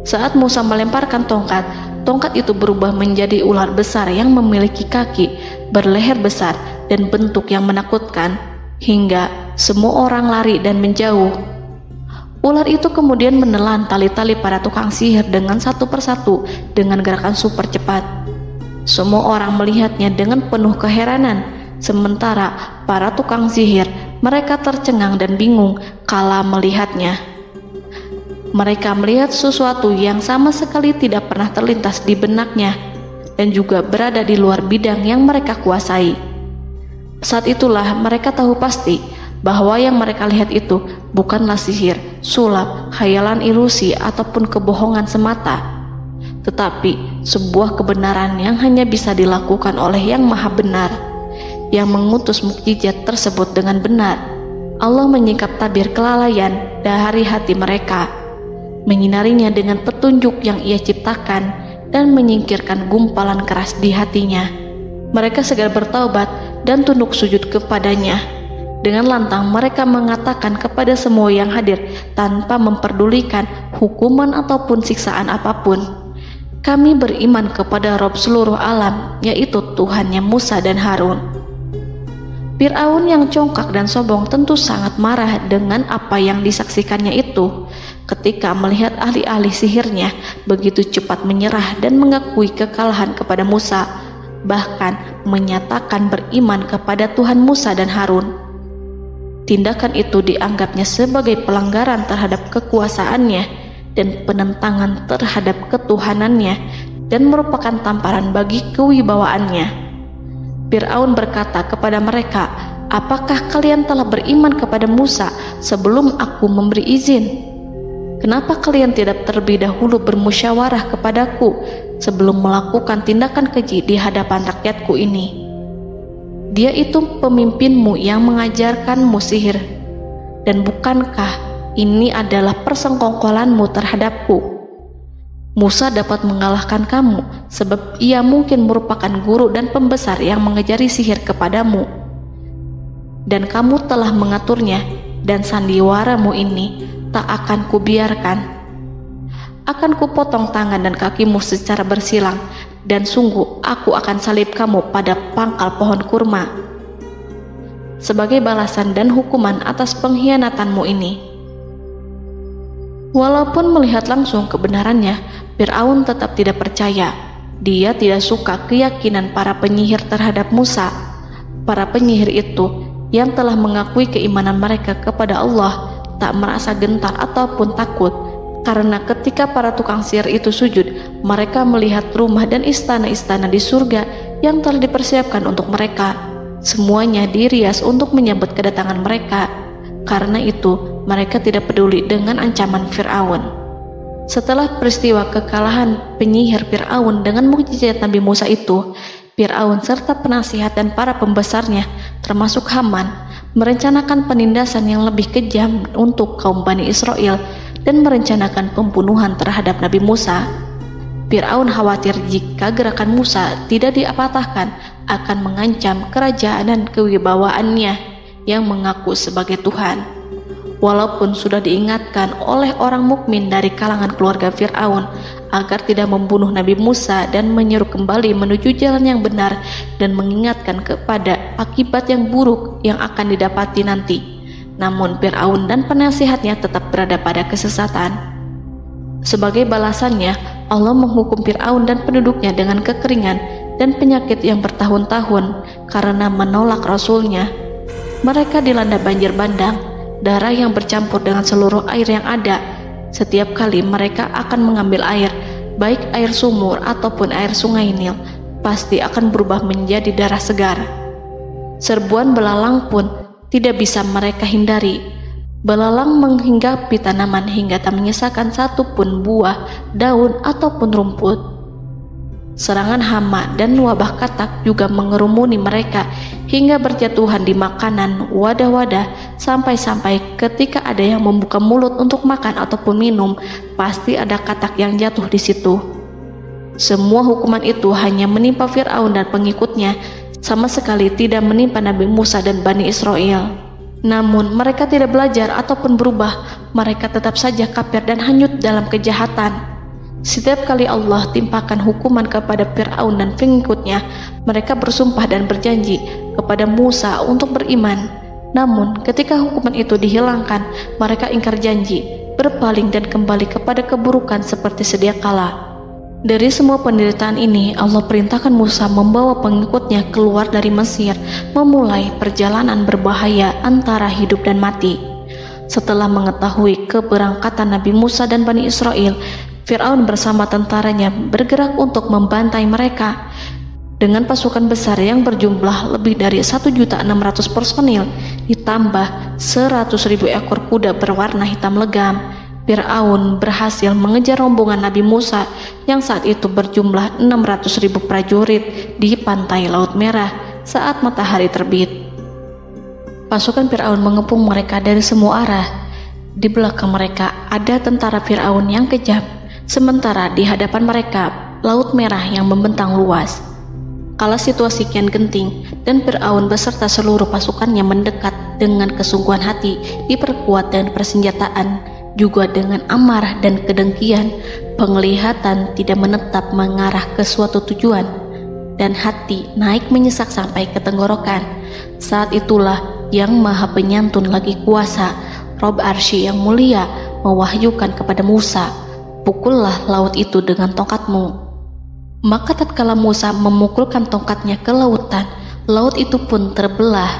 Saat Musa melemparkan tongkat, tongkat itu berubah menjadi ular besar yang memiliki kaki, berleher besar, dan bentuk yang menakutkan, hingga semua orang lari dan menjauh. Ular itu kemudian menelan tali-tali para tukang sihir dengan satu persatu dengan gerakan super cepat. Semua orang melihatnya dengan penuh keheranan, sementara para tukang sihir mereka tercengang dan bingung kala melihatnya. Mereka melihat sesuatu yang sama sekali tidak pernah terlintas di benaknya dan juga berada di luar bidang yang mereka kuasai. Saat itulah mereka tahu pasti bahwa yang mereka lihat itu bukanlah sihir, sulap, khayalan ilusi ataupun kebohongan semata, tetapi sebuah kebenaran yang hanya bisa dilakukan oleh Yang Maha Benar, yang mengutus mukjizat tersebut dengan benar. Allah menyingkap tabir kelalaian dari hati mereka, menyinarinya dengan petunjuk yang Ia ciptakan dan menyingkirkan gumpalan keras di hatinya. Mereka segera bertaubat dan tunduk sujud kepadanya. Dengan lantang mereka mengatakan kepada semua yang hadir tanpa memperdulikan hukuman ataupun siksaan apapun, "Kami beriman kepada Rob seluruh alam, yaitu Tuhannya Musa dan Harun." Fir'aun yang congkak dan sombong tentu sangat marah dengan apa yang disaksikannya itu. Ketika melihat ahli-ahli sihirnya begitu cepat menyerah dan mengakui kekalahan kepada Musa, bahkan menyatakan beriman kepada Tuhan Musa dan Harun. Tindakan itu dianggapnya sebagai pelanggaran terhadap kekuasaannya dan penentangan terhadap ketuhanannya dan merupakan tamparan bagi kewibawaannya. Fir'aun berkata kepada mereka, "Apakah kalian telah beriman kepada Musa sebelum aku memberi izin? Kenapa kalian tidak terlebih dahulu bermusyawarah kepadaku sebelum melakukan tindakan keji di hadapan rakyatku ini? Dia itu pemimpinmu yang mengajarkanmu sihir, dan bukankah ini adalah persengkongkolanmu terhadapku? Musa dapat mengalahkan kamu sebab ia mungkin merupakan guru dan pembesar yang mengajari sihir kepadamu, dan kamu telah mengaturnya, dan sandiwaramu ini tak akan kubiarkan. Akan kupotong tangan dan kakimu secara bersilang, dan sungguh aku akan salib kamu pada pangkal pohon kurma sebagai balasan dan hukuman atas pengkhianatanmu ini." Walaupun melihat langsung kebenarannya, Fir'aun tetap tidak percaya. Dia tidak suka keyakinan para penyihir terhadap Musa. Para penyihir itu yang telah mengakui keimanan mereka kepada Allah tak merasa gentar ataupun takut, karena ketika para tukang sihir itu sujud, mereka melihat rumah dan istana-istana di surga yang telah dipersiapkan untuk mereka. Semuanya dirias untuk menyambut kedatangan mereka. Karena itu, mereka tidak peduli dengan ancaman Fir'aun. Setelah peristiwa kekalahan penyihir Fir'aun dengan mukjizat Nabi Musa itu, Fir'aun serta penasihat dan para pembesarnya, termasuk Haman, merencanakan penindasan yang lebih kejam untuk kaum Bani Israel dan merencanakan pembunuhan terhadap Nabi Musa. Fir'aun khawatir jika gerakan Musa tidak dipatahkan akan mengancam kerajaan dan kewibawaannya yang mengaku sebagai Tuhan. Walaupun sudah diingatkan oleh orang mukmin dari kalangan keluarga Fir'aun agar tidak membunuh Nabi Musa dan menyeru kembali menuju jalan yang benar dan mengingatkan kepada akibat yang buruk yang akan didapati nanti, namun Fir'aun dan penasihatnya tetap berada pada kesesatan. Sebagai balasannya, Allah menghukum Fir'aun dan penduduknya dengan kekeringan dan penyakit yang bertahun-tahun karena menolak Rasulnya. Mereka dilanda banjir bandang, darah yang bercampur dengan seluruh air yang ada. Setiap kali mereka akan mengambil air, baik air sumur ataupun air sungai Nil, pasti akan berubah menjadi darah segar. Serbuan belalang pun tidak bisa mereka hindari. Belalang menghinggapi tanaman hingga tak menyisakan satupun buah, daun ataupun rumput. Serangan hama dan wabah katak juga mengerumuni mereka hingga berjatuhan di makanan, wadah-wadah, sampai-sampai ketika ada yang membuka mulut untuk makan ataupun minum, pasti ada katak yang jatuh di situ. Semua hukuman itu hanya menimpa Fir'aun dan pengikutnya, sama sekali tidak menimpa Nabi Musa dan Bani Israel. Namun mereka tidak belajar ataupun berubah, mereka tetap saja kafir dan hanyut dalam kejahatan. Setiap kali Allah timpakan hukuman kepada Fir'aun dan pengikutnya, mereka bersumpah dan berjanji kepada Musa untuk beriman. Namun ketika hukuman itu dihilangkan, mereka ingkar janji berpaling dan kembali kepada keburukan seperti sedia kala. Dari semua penderitaan ini, Allah perintahkan Musa membawa pengikutnya keluar dari Mesir, memulai perjalanan berbahaya antara hidup dan mati. Setelah mengetahui keberangkatan Nabi Musa dan Bani Israel, Fir'aun bersama tentaranya bergerak untuk membantai mereka. Dengan pasukan besar yang berjumlah lebih dari 1.600.000 personil, ditambah 100.000 ekor kuda berwarna hitam legam, Fir'aun berhasil mengejar rombongan Nabi Musa yang saat itu berjumlah 600.000 prajurit di pantai Laut Merah saat matahari terbit. Pasukan Fir'aun mengepung mereka dari semua arah. Di belakang mereka ada tentara Fir'aun yang kejam, sementara di hadapan mereka Laut Merah yang membentang luas. Kala situasi kian genting dan Fir'aun beserta seluruh pasukannya mendekat dengan kesungguhan hati, diperkuat dan persenjataan, juga dengan amarah dan kedengkian, penglihatan tidak menetap mengarah ke suatu tujuan, dan hati naik menyesak sampai ke tenggorokan. Saat itulah Yang Maha Penyantun lagi kuasa, Rob Arsy yang mulia, mewahyukan kepada Musa, "Pukullah laut itu dengan tongkatmu." Maka tatkala Musa memukulkan tongkatnya ke lautan, laut itu pun terbelah.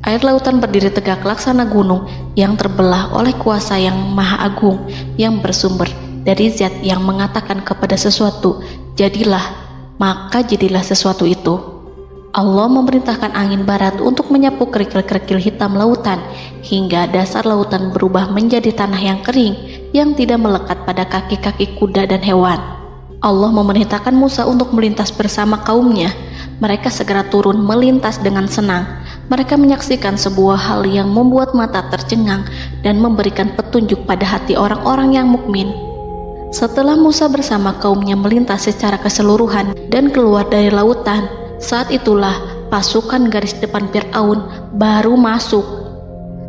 Air lautan berdiri tegak laksana gunung yang terbelah oleh kuasa yang maha agung, yang bersumber dari zat yang mengatakan kepada sesuatu, "Jadilah," maka jadilah sesuatu itu. Allah memerintahkan angin barat untuk menyapu kerikil-kerikil hitam lautan, hingga dasar lautan berubah menjadi tanah yang kering, yang tidak melekat pada kaki-kaki kuda dan hewan. Allah memerintahkan Musa untuk melintas bersama kaumnya. Mereka segera turun melintas dengan senang. Mereka menyaksikan sebuah hal yang membuat mata tercengang dan memberikan petunjuk pada hati orang-orang yang mukmin. Setelah Musa bersama kaumnya melintas secara keseluruhan dan keluar dari lautan, saat itulah pasukan garis depan Fir'aun baru masuk.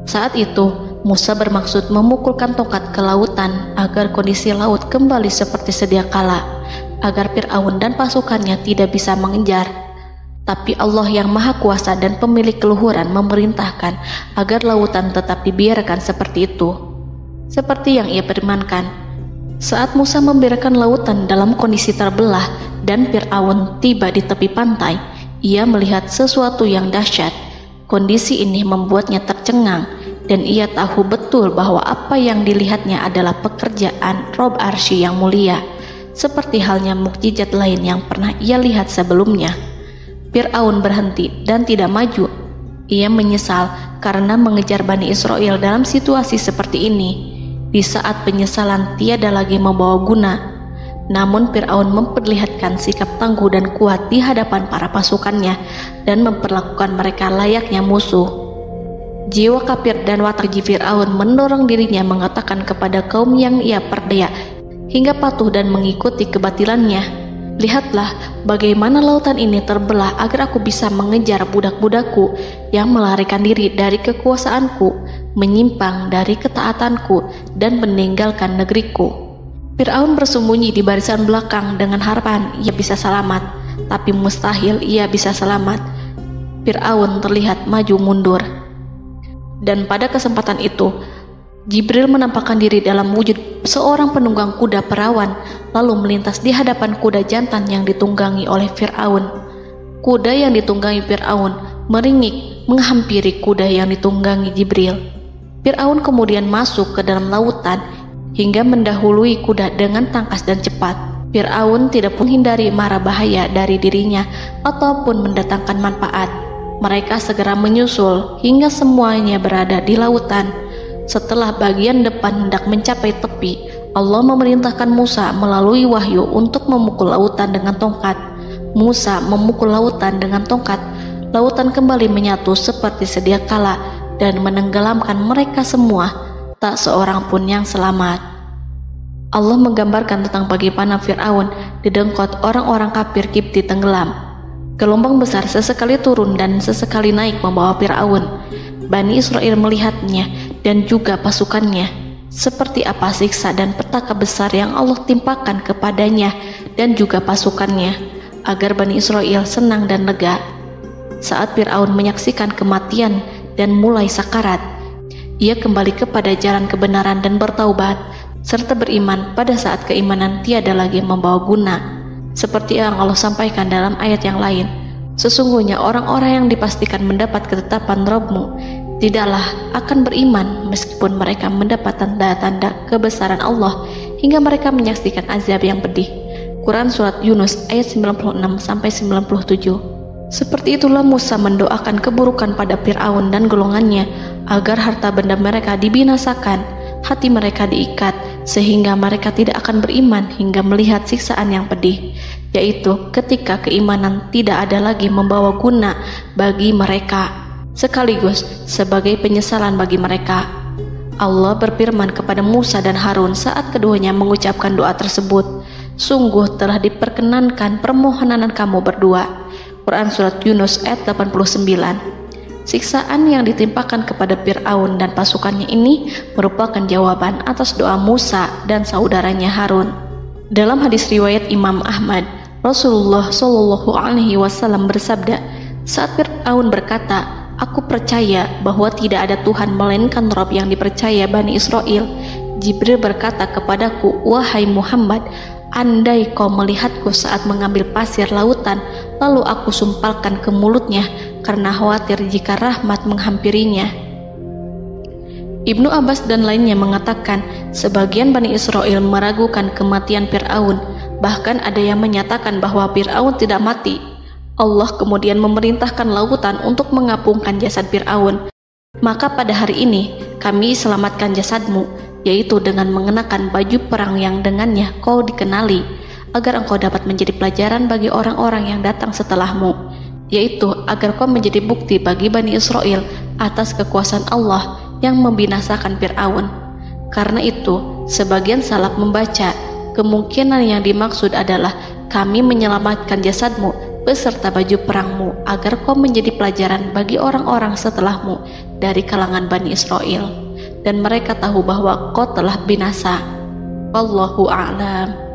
Saat itu Musa bermaksud memukulkan tongkat ke lautan agar kondisi laut kembali seperti sedia kala, agar Fir'aun dan pasukannya tidak bisa mengejar. Tapi Allah yang Maha Kuasa dan pemilik keluhuran memerintahkan agar lautan tetap dibiarkan seperti itu, seperti yang ia firmankan. Saat Musa membiarkan lautan dalam kondisi terbelah dan Fir'aun tiba di tepi pantai, ia melihat sesuatu yang dahsyat. Kondisi ini membuatnya tercengang, dan ia tahu betul bahwa apa yang dilihatnya adalah pekerjaan Rob Arsy yang mulia, seperti halnya mukjizat lain yang pernah ia lihat sebelumnya. Fir'aun berhenti dan tidak maju. Ia menyesal karena mengejar Bani Israel dalam situasi seperti ini, di saat penyesalan tiada lagi membawa guna. Namun Fir'aun memperlihatkan sikap tangguh dan kuat di hadapan para pasukannya dan memperlakukan mereka layaknya musuh. Jiwa kafir dan watak Fir'aun mendorong dirinya mengatakan kepada kaum yang ia perdaya hingga patuh dan mengikuti kebatilannya, "Lihatlah bagaimana lautan ini terbelah agar aku bisa mengejar budak-budakku yang melarikan diri dari kekuasaanku, menyimpang dari ketaatanku, dan meninggalkan negeriku." Fir'aun bersembunyi di barisan belakang dengan harapan ia bisa selamat, tapi mustahil ia bisa selamat. Fir'aun terlihat maju mundur. Dan pada kesempatan itu, Jibril menampakkan diri dalam wujud seorang penunggang kuda perawan, lalu melintas di hadapan kuda jantan yang ditunggangi oleh Fir'aun. Kuda yang ditunggangi Fir'aun meringik menghampiri kuda yang ditunggangi Jibril. Fir'aun kemudian masuk ke dalam lautan hingga mendahului kuda dengan tangkas dan cepat. Fir'aun tidak menghindari mara bahaya dari dirinya ataupun mendatangkan manfaat. Mereka segera menyusul hingga semuanya berada di lautan. Setelah bagian depan hendak mencapai tepi, Allah memerintahkan Musa melalui wahyu untuk memukul lautan dengan tongkat. Musa memukul lautan dengan tongkat. Lautan kembali menyatu seperti sedia kala dan menenggelamkan mereka semua. Tak seorang pun yang selamat. Allah menggambarkan tentang bagaimana Fir'aun didengkot orang-orang kafir Kipti tenggelam. Gelombang besar sesekali turun dan sesekali naik membawa Fir'aun. Bani Israel melihatnya dan juga pasukannya, seperti apa siksa dan petaka besar yang Allah timpakan kepadanya dan juga pasukannya, agar Bani Israel senang dan lega. Saat Fir'aun menyaksikan kematian dan mulai sakarat, ia kembali kepada jalan kebenaran dan bertaubat, serta beriman pada saat keimanan tiada lagi membawa guna. Seperti yang Allah sampaikan dalam ayat yang lain, sesungguhnya orang-orang yang dipastikan mendapat ketetapan Rabb-Mu tidaklah akan beriman meskipun mereka mendapat tanda-tanda kebesaran Allah hingga mereka menyaksikan azab yang pedih. Quran Surat Yunus ayat 96-97. Seperti itulah Musa mendoakan keburukan pada Fir'aun dan golongannya agar harta benda mereka dibinasakan, hati mereka diikat sehingga mereka tidak akan beriman hingga melihat siksaan yang pedih, yaitu ketika keimanan tidak ada lagi membawa guna bagi mereka, sekaligus sebagai penyesalan bagi mereka. Allah berfirman kepada Musa dan Harun saat keduanya mengucapkan doa tersebut, sungguh telah diperkenankan permohonan kamu berdua. Quran Surat Yunus ayat 89. Siksaan yang ditimpakan kepada Fir'aun dan pasukannya ini merupakan jawaban atas doa Musa dan saudaranya Harun. Dalam hadis riwayat Imam Ahmad, Rasulullah Shallallahu Alaihi Wasallam bersabda, saat Fir'aun berkata, aku percaya bahwa tidak ada Tuhan melainkan Rabb yang dipercaya Bani Israel, Jibril berkata kepadaku, wahai Muhammad, andai kau melihatku saat mengambil pasir lautan, lalu aku sumpalkan ke mulutnya karena khawatir jika rahmat menghampirinya. Ibnu Abbas dan lainnya mengatakan, sebagian Bani Israel meragukan kematian Fir'aun, bahkan ada yang menyatakan bahwa Fir'aun tidak mati. Allah kemudian memerintahkan lautan untuk mengapungkan jasad Fir'aun. Maka pada hari ini kami selamatkan jasadmu, yaitu dengan mengenakan baju perang yang dengannya kau dikenali, agar engkau dapat menjadi pelajaran bagi orang-orang yang datang setelahmu, yaitu agar kau menjadi bukti bagi Bani Israel atas kekuasaan Allah yang membinasakan Fir'aun. Karena itu, sebagian salaf membaca, kemungkinan yang dimaksud adalah kami menyelamatkan jasadmu beserta baju perangmu agar kau menjadi pelajaran bagi orang-orang setelahmu dari kalangan Bani Israel, dan mereka tahu bahwa kau telah binasa. Wallahu a'lam.